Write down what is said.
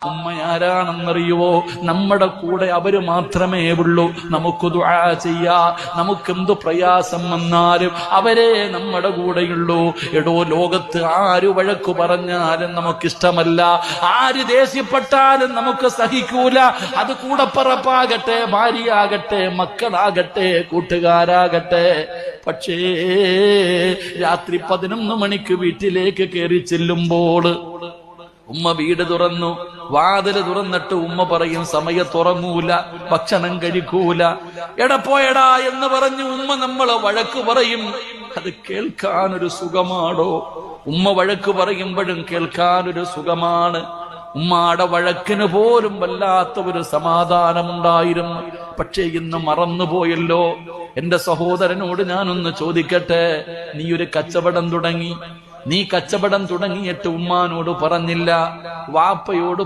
ഉമ്മയാരാണെന്നറിയുവോ? നമ്മുടെ കൂടെ അവര് മാത്രമേ ഉള്ളൂ. നമുക്ക് ദുആ ചെയ്യാ, നമുക്കെന്തു പ്രയാസം വന്നാലും അവരെ നമ്മുടെ കൂടെയുള്ളൂ. എടോ, ലോകത്ത് ആര് വഴക്കു പറഞ്ഞാലും നമുക്കിഷ്ടമല്ല, ആര് ദേഷ്യപ്പെട്ടാലും നമുക്ക് സഹിക്കൂല. അത് കൂടപ്പറപ്പാകട്ടെ, ഭാര്യയാകട്ടെ, മക്കളാകട്ടെ, കൂട്ടുകാരാകട്ടെ. പക്ഷേ രാത്രി 11 മണിക്ക് വീട്ടിലേക്ക് കയറി ചെല്ലുമ്പോൾ ഉമ്മ വീട് തുറന്നു, വാതില് തുറന്നിട്ട് ഉമ്മ പറയും സമയത്തുറങ്ങൂല, ഭക്ഷണം കഴിക്കൂല. എടപ്പോയടാ എന്ന് പറഞ്ഞു ഉമ്മ നമ്മളെ വഴക്ക് പറയും. അത് കേൾക്കാനൊരു സുഖമാണോ? ഉമ്മ വഴക്ക് പറയുമ്പോഴും കേൾക്കാനൊരു സുഖമാണ്. ഉമ്മാടെ വഴക്കിന് പോലും വല്ലാത്ത ഒരു സമാധാനമുണ്ടായിരുന്നു. പക്ഷേ ഇന്ന് മറന്നുപോയല്ലോ. എന്റെ സഹോദരനോട് ഞാനൊന്ന് ചോദിക്കട്ടെ, നീ ഒരു കച്ചവടം തുടങ്ങി, നീ കച്ചവടം തുടങ്ങിയിട്ട് ഉമ്മാനോട് പറഞ്ഞില്ല, വാപ്പയോട്